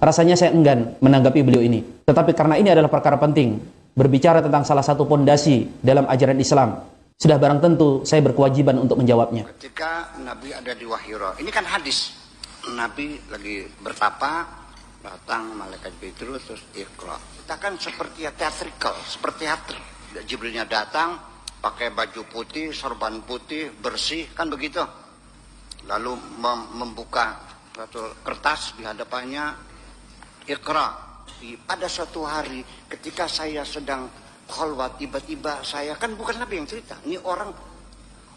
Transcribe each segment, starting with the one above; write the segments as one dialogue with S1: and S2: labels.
S1: rasanya saya enggan menanggapi beliau ini. Tetapi karena ini adalah perkara penting, berbicara tentang salah satu pondasi dalam ajaran Islam, sudah barang tentu saya berkewajiban untuk menjawabnya.
S2: Ketika Nabi ada di Wahiro, ini kan hadis. Nabi lagi bertapa, datang malaikat Jibril terus Iqra. Kita kan seperti teatrikal, seperti teater. Jibrilnya datang, pakai baju putih, sorban putih, bersih, kan begitu. Lalu membuka satu kertas di hadapannya, Iqra. Pada suatu hari ketika saya sedang khalwat, tiba-tiba saya, kan bukan Nabi yang cerita, ini orang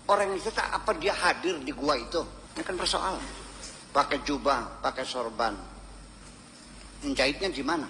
S2: yang cerita, apa dia hadir di gua itu, ini kan persoalan. Pakai jubah, pakai sorban, menjahitnya di mana?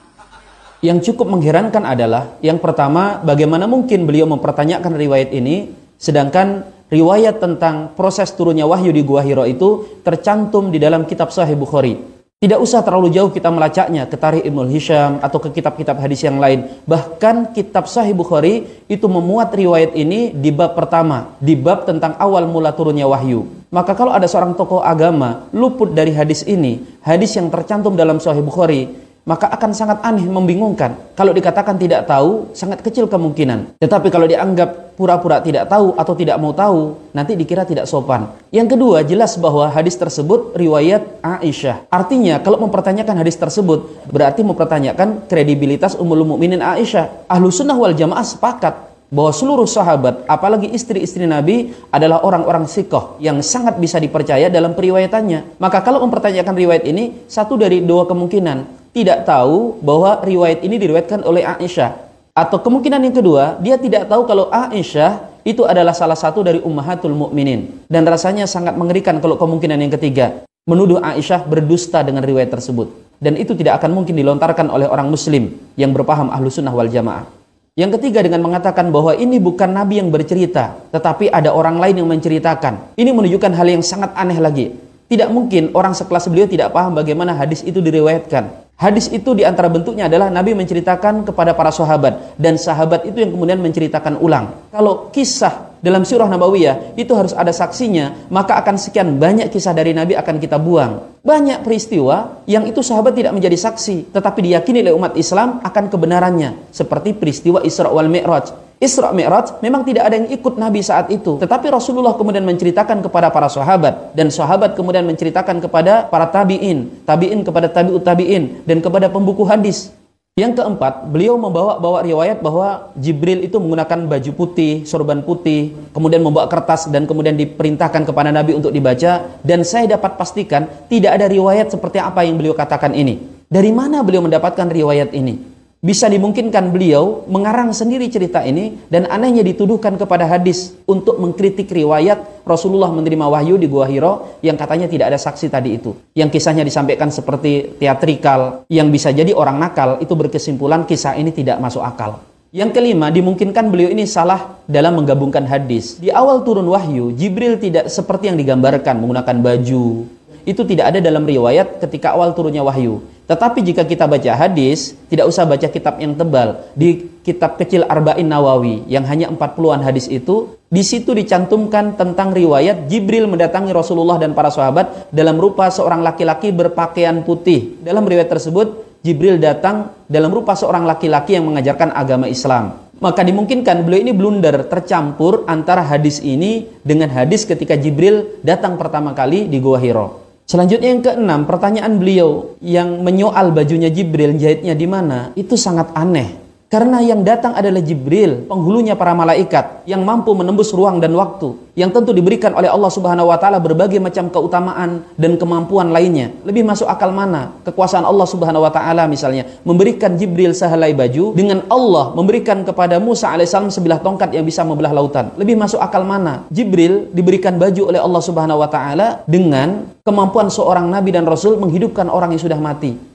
S1: Yang cukup mengherankan adalah, yang pertama, bagaimana mungkin beliau mempertanyakan riwayat ini, sedangkan riwayat tentang proses turunnya wahyu di Gua Hira itu tercantum di dalam kitab Sahih Bukhari. Tidak usah terlalu jauh kita melacaknya ke Tarikh Ibnu Hisham atau ke kitab-kitab hadis yang lain. Bahkan kitab Sahih Bukhari itu memuat riwayat ini di bab pertama, di bab tentang awal mula turunnya wahyu. Maka kalau ada seorang tokoh agama luput dari hadis ini, hadis yang tercantum dalam Sahih Bukhari, maka akan sangat aneh, membingungkan. Kalau dikatakan tidak tahu, sangat kecil kemungkinan. Tetapi kalau dianggap pura-pura tidak tahu atau tidak mau tahu, nanti dikira tidak sopan. Yang kedua, jelas bahwa hadis tersebut riwayat Aisyah. Artinya, kalau mempertanyakan hadis tersebut, berarti mempertanyakan kredibilitas Ummul Mukminin Aisyah. Ahlus Sunnah wal Jamaah sepakat bahwa seluruh sahabat, apalagi istri-istri Nabi, adalah orang-orang siqah yang sangat bisa dipercaya dalam periwayatannya. Maka kalau mempertanyakan riwayat ini, satu dari dua kemungkinan. Tidak tahu bahwa riwayat ini diriwayatkan oleh Aisyah. Atau kemungkinan yang kedua, dia tidak tahu kalau Aisyah itu adalah salah satu dari ummahatul mukminin. Dan rasanya sangat mengerikan kalau kemungkinan yang ketiga, menuduh Aisyah berdusta dengan riwayat tersebut. Dan itu tidak akan mungkin dilontarkan oleh orang muslim yang berpaham Ahlus Sunnah wal Jamaah. Yang ketiga, dengan mengatakan bahwa ini bukan Nabi yang bercerita, tetapi ada orang lain yang menceritakan. Ini menunjukkan hal yang sangat aneh lagi. Tidak mungkin orang sekelas beliau tidak paham bagaimana hadis itu diriwayatkan. Hadis itu diantara bentuknya adalah Nabi menceritakan kepada para sahabat, dan sahabat itu yang kemudian menceritakan ulang. Kalau kisah dalam Sirah Nabawiyah itu harus ada saksinya, maka akan sekian banyak kisah dari Nabi akan kita buang. Banyak peristiwa yang itu sahabat tidak menjadi saksi, tetapi diyakini oleh umat Islam akan kebenarannya. Seperti peristiwa Isra wal Mi'raj. Isra Mi'raj memang tidak ada yang ikut Nabi saat itu, tetapi Rasulullah kemudian menceritakan kepada para sahabat, dan sahabat kemudian menceritakan kepada para tabi'in, tabi'in kepada tabi'ut tabi'in, dan kepada pembuku hadis. Yang keempat, beliau membawa riwayat bahwa Jibril itu menggunakan baju putih, sorban putih, kemudian membawa kertas dan kemudian diperintahkan kepada Nabi untuk dibaca, dan saya dapat pastikan tidak ada riwayat seperti apa yang beliau katakan ini. Dari mana beliau mendapatkan riwayat ini? Bisa dimungkinkan beliau mengarang sendiri cerita ini, dan anehnya dituduhkan kepada hadis untuk mengkritik riwayat Rasulullah menerima wahyu di Gua Hira yang katanya tidak ada saksi tadi itu. Yang kisahnya disampaikan seperti teatrikal, yang bisa jadi orang nakal itu berkesimpulan kisah ini tidak masuk akal. Yang kelima, dimungkinkan beliau ini salah dalam menggabungkan hadis. Di awal turun wahyu, Jibril tidak seperti yang digambarkan menggunakan baju. Itu tidak ada dalam riwayat ketika awal turunnya wahyu. Tetapi jika kita baca hadis, tidak usah baca kitab yang tebal. Di kitab kecil Arba'in Nawawi yang hanya 40-an hadis itu, di situ dicantumkan tentang riwayat Jibril mendatangi Rasulullah dan para sahabat dalam rupa seorang laki-laki berpakaian putih. Dalam riwayat tersebut, Jibril datang dalam rupa seorang laki-laki yang mengajarkan agama Islam. Maka dimungkinkan beliau ini blunder, tercampur antara hadis ini dengan hadis ketika Jibril datang pertama kali di Gua Hira. Selanjutnya yang keenam, pertanyaan beliau yang menyoal bajunya Jibril, jahitnya di mana, itu sangat aneh. Karena yang datang adalah Jibril, penghulunya para malaikat, yang mampu menembus ruang dan waktu, yang tentu diberikan oleh Allah Subhanahu wa Ta'ala berbagai macam keutamaan dan kemampuan lainnya. Lebih masuk akal mana? Kekuasaan Allah Subhanahu wa Ta'ala misalnya memberikan Jibril sehelai baju, dengan Allah memberikan kepada Musa alaihissalam sebilah tongkat yang bisa membelah lautan. Lebih masuk akal mana? Jibril diberikan baju oleh Allah Subhanahu wa Ta'ala dengan kemampuan seorang nabi dan rasul menghidupkan orang yang sudah mati.